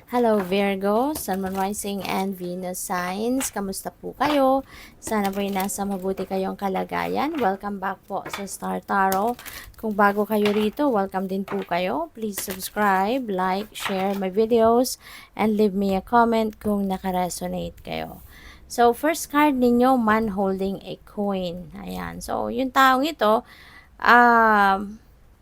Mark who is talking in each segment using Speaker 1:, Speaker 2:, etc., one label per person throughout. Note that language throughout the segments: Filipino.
Speaker 1: Hello Virgo, Sun, Moon, Rising, and Venus signs. Kamusta po kayo? Sana po'y nasa mabuti kayong kalagayan. Welcome back po sa Star Tarot. Kung bago kayo rito, welcome din po kayo. Please subscribe, like, share my videos, and leave me a comment kung nakaresonate kayo. So, first card ninyo, man holding a coin. Ayan. So, yung taong ito,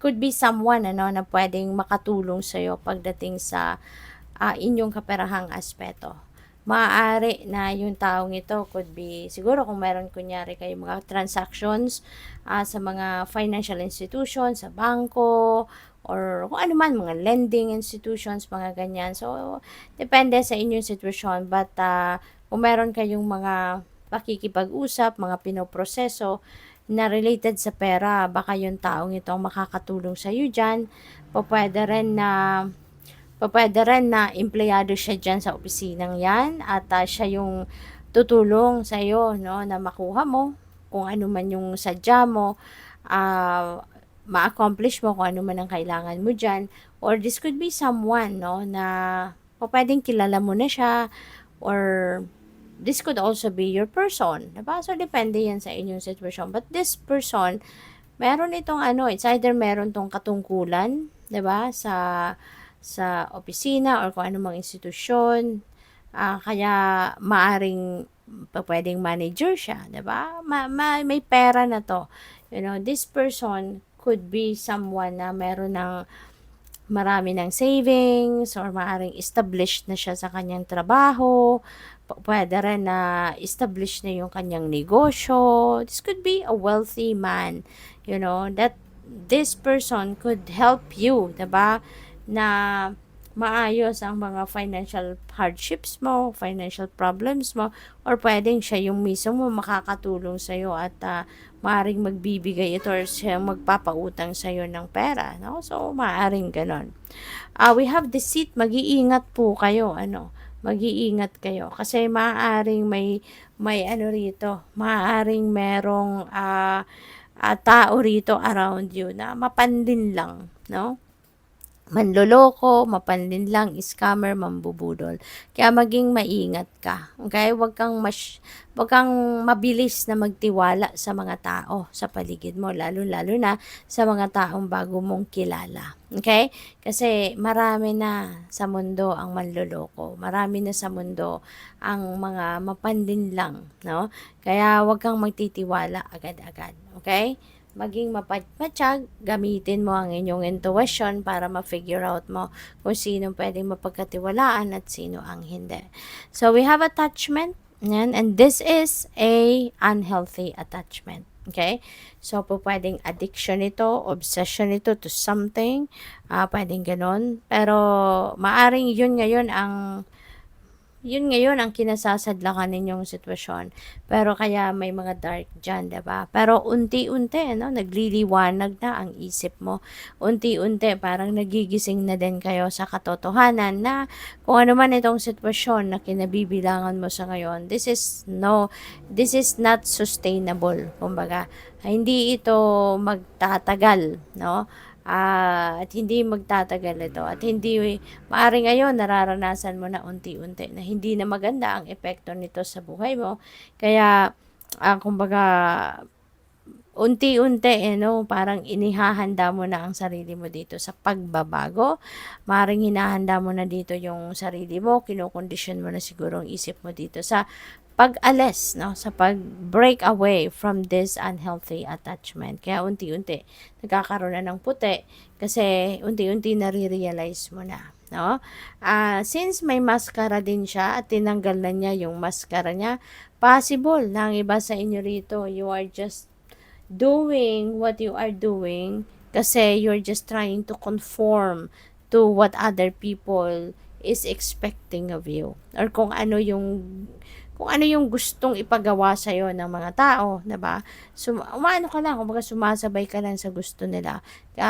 Speaker 1: could be someone na pwedeng makatulong sa'yo pagdating sa inyong kaperahang aspeto. Maaari na yung taong ito could be, siguro kung meron kunyari kayo mga transactions sa mga financial institutions, sa bangko, or kung ano man, mga lending institutions, mga ganyan. So, depende sa inyong sitwasyon. But, kung meron kayong mga pakikipag-usap, mga pinoproseso na related sa pera, baka yung taong ito makakatulong sa iyo dyan. Pwede rin na empleyado siya dyan sa opisinang yan at siya yung tutulong sa iyo, no, na makuha mo kung ano man yung sadya mo, ma-accomplish mo kung ano man ang kailangan mo dyan. Or this could be someone, no, na pwedeng kilala mo na siya, or this could also be your person, diba? So, depende yan sa inyong sitwasyon. But this person, meron itong it's either meron tong katungkulan, diba, sa opisina or kung anumang institusyon, kaya maaring pwedeng manager siya, 'di ba? May pera na 'to. You know, this person could be someone na meron ng marami ng savings, or maaring established na siya sa kanyang trabaho. Pwede rin na established na yung kanyang negosyo. This could be a wealthy man, you know, that this person could help you, 'di ba? Na maayos ang mga financial hardships mo, financial problems mo, or pwedeng siya yung mismo makakatulong sa'yo at maaring magbibigay ito or siya magpapautang sa'yo ng pera, no? So, maaring ganon. We have deceit, mag-iingat po kayo, mag-iingat kayo kasi maaaring may rito, maaaring merong tao rito around you na mapandin lang, no? Manloloko, mapanlin lang, scammer, mambubudol. Kaya maging maingat ka. Okay? Huwag kang mabilis na magtiwala sa mga tao sa paligid mo, lalo-lalo na sa mga taong bago mong kilala. Okay? Kasi marami na sa mundo ang manloloko. Marami na sa mundo ang mga mapanlin lang, no? Kaya huwag kang magtitiwala agad-agad. Okay? Maging mapagmatsyag, gamitin mo ang inyong intuition para ma-figure out mo kung sino pwedeng mapagkatiwalaan at sino ang hindi. So, we have attachment, and this is a unhealthy attachment. Okay? So, pwedeng addiction ito, obsession ito to something, pwedeng ganon. Pero, maaring yun ngayon ang kinasasadlakan ninyong sitwasyon. Pero kaya may mga dark dyan, diba? Pero unti-unti, nagliliwanag na ang isip mo. Unti-unti, parang nagigising na din kayo sa katotohanan na kung ano man itong sitwasyon na kinabibilangan mo sa ngayon, this is not sustainable. Kumbaga, hindi ito magtatagal, no? At hindi magtatagal ito. At hindi, maaari ngayon, nararanasan mo na unti-unti na hindi na maganda ang epekto nito sa buhay mo. Kaya, kumbaga, unti-unti, parang inihahanda mo na ang sarili mo dito sa pagbabago. Maring hinahanda mo na dito yung sarili mo, kinokondisyon mo na siguro ang isip mo dito sa pag-alis, sa pag-break away from this unhealthy attachment. Kaya unti-unti, nagkakaroon na ng puti kasi unti-unti nare-realize mo na. No? Since may maskara din siya at tinanggal na niya yung maskara niya, possible na ang iba sa inyo rito, you are just doing what you are doing kasi you're just trying to conform to what other people is expecting of you, or kung ano yung gustong ipagawa sa iyo ng mga tao, 'di ba? Umaano ka lang, kumbaga sumasabay ka lang sa gusto nila,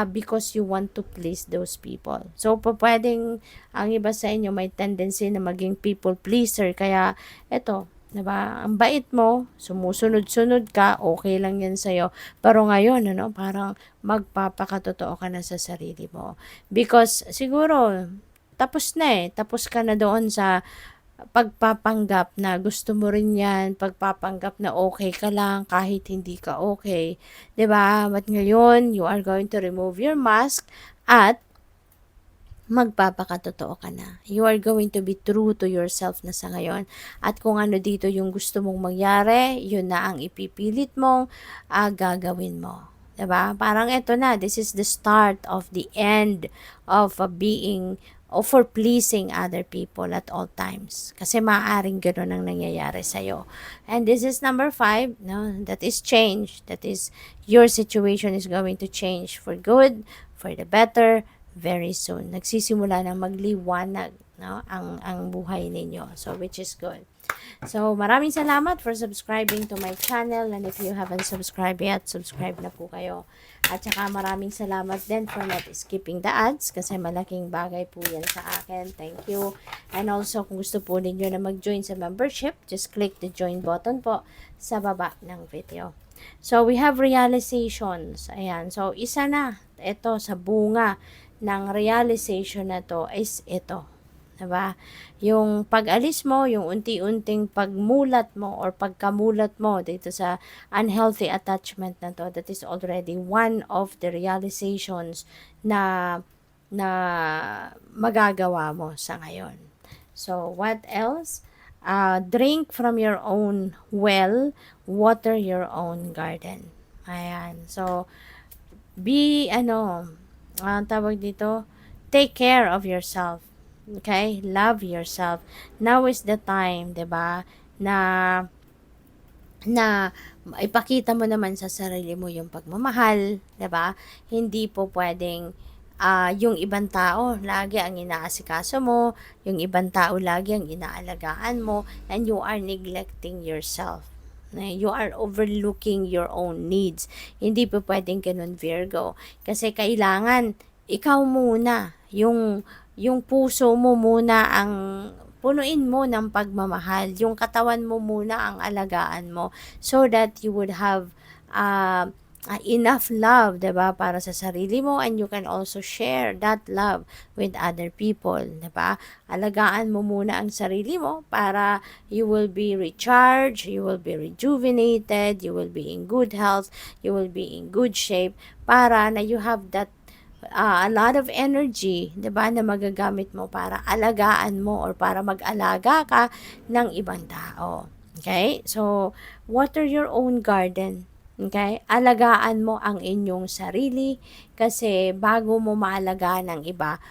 Speaker 1: because you want to please those people. So, pwedeng ang iba sa inyo may tendency na maging people pleaser, kaya eto, 'di ba? Ang bait mo, sumusunod-sunod ka, okay lang 'yan sa iyo. Pero ngayon, parang magpapakatotoo ka na sa sarili mo. Because siguro tapos na eh. Tapos ka na doon sa pagpapanggap na gusto mo rin yan, pagpapanggap na okay ka lang kahit hindi ka okay. 'Di ba? But ngayon, you are going to remove your mask at magpapakatotoo ka na. You are going to be true to yourself na sa ngayon. At kung ano dito yung gusto mong mangyari, yun na ang ipipilit mong gagawin mo. 'Di ba? Parang ito na, this is the start of the end of being or for pleasing other people at all times. Kasi maaaring gano'n ang nangyayari sa'yo. And this is number 5, no? That is change. That is, your situation is going to change for good, for the better, very soon. Nagsisimula na magliwanag, no, ang buhay ninyo. So, which is good. So, maraming salamat for subscribing to my channel. And if you haven't subscribed yet, subscribe na po kayo. At saka maraming salamat din for not skipping the ads kasi malaking bagay po yan sa akin. Thank you. And also, kung gusto po ninyo na mag-join sa membership, just click the join button po sa baba ng video. So, we have realizations. Ayan. So, isa na. Ito, sa bunga ng realization na to is ito. Diba? Yung pag-alis mo, yung unti-unting pagmulat mo or pagkamulat mo dito sa unhealthy attachment na to, that is already one of the realizations na magagawa mo sa ngayon. So, what else? Drink from your own well, water your own garden. Ayan. So, tawag dito, take care of yourself. Okay? Love yourself. Now is the time, 'di ba? Na ipakita mo naman sa sarili mo yung pagmamahal, 'di ba? Hindi po pwedeng yung ibang tao lagi ang inaasikaso mo, yung ibang tao lagi ang inaalagaan mo, and you are neglecting yourself. You are overlooking your own needs. Hindi po pwedeng ganun, Virgo. Kasi kailangan ikaw muna, yung puso mo muna ang punuin mo ng pagmamahal. Yung katawan mo muna ang alagaan mo so that you would have enough love, 'di ba, para sa sarili mo, and you can also share that love with other people, 'di ba? Alagaan mo muna ang sarili mo para you will be recharged, you will be rejuvenated, you will be in good health, you will be in good shape para na you have that a lot of energy, 'di ba, na magagamit mo para alagaan mo or para mag-alaga ka ng ibang tao. Okay? So, water your own garden. Okay? Alagaan mo ang inyong sarili kasi bago mo maalagaan ang iba,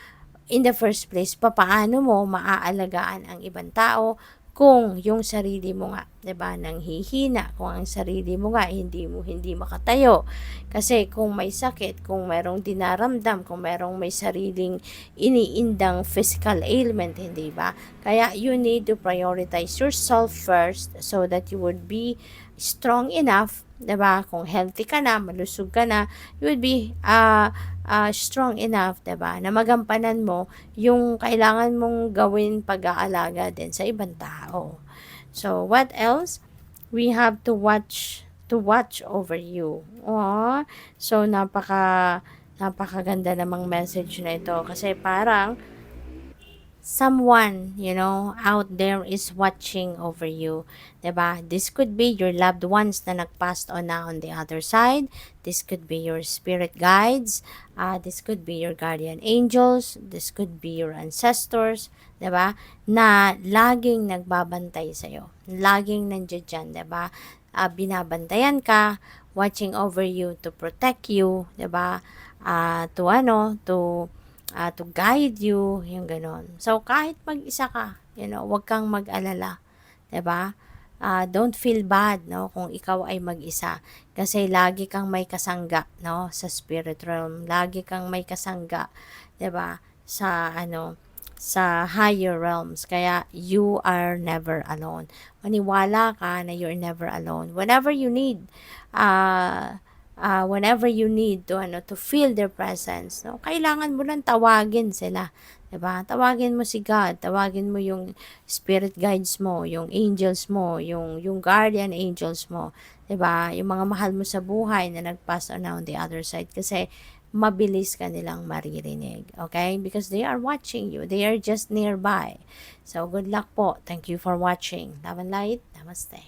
Speaker 1: in the first place, papaano mo maaalagaan ang ibang tao kung yung sarili mo nga, 'di ba, nanghihina, kung ang sarili mo nga hindi makatayo. Kasi kung may sakit, kung merong dinaramdam, kung merong may sariling iniindang physical ailment, hindi ba? Kaya you need to prioritize yourself first so that you would be strong enough, 'di ba? Kung healthy ka na, malusog ka na, you would be strong enough, 'di ba, na magampanan mo yung kailangan mong gawin pag-aalaga din sa ibang tao. So, what else? We have to watch over you. Oh, so napakaganda namang message na ito kasi parang someone, out there is watching over you. 'Di ba? This could be your loved ones na nag-passed on na on the other side. This could be your spirit guides. This could be your guardian angels. This could be your ancestors. 'Di ba? Na laging nagbabantay sa iyo. Laging nandiyan diyan, 'di ba? Binabantayan ka, watching over you to protect you, 'di ba? To guide you, yung ganon. So, kahit mag-isa ka, wag kang mag-alala, 'di ba? Don't feel bad, no, kung ikaw ay mag-isa. Kasi lagi kang may kasangga, no, sa spirit realm. Lagi kang may kasangga, 'di ba? Sa higher realms. Kaya, you are never alone. Maniwala ka na you're never alone. Whenever you need to feel their presence, no, kailangan mo lang tawagin sila, 'di ba? Tawagin mo si God, tawagin mo yung spirit guides mo, yung angels mo, yung guardian angels mo, 'di ba? Yung mga mahal mo sa buhay na nag-pass on the other side kasi mabilis ka nilang maririnig. Okay? Because they are watching you. They are just nearby. So, good luck po. Thank you for watching. Love and light. Namaste.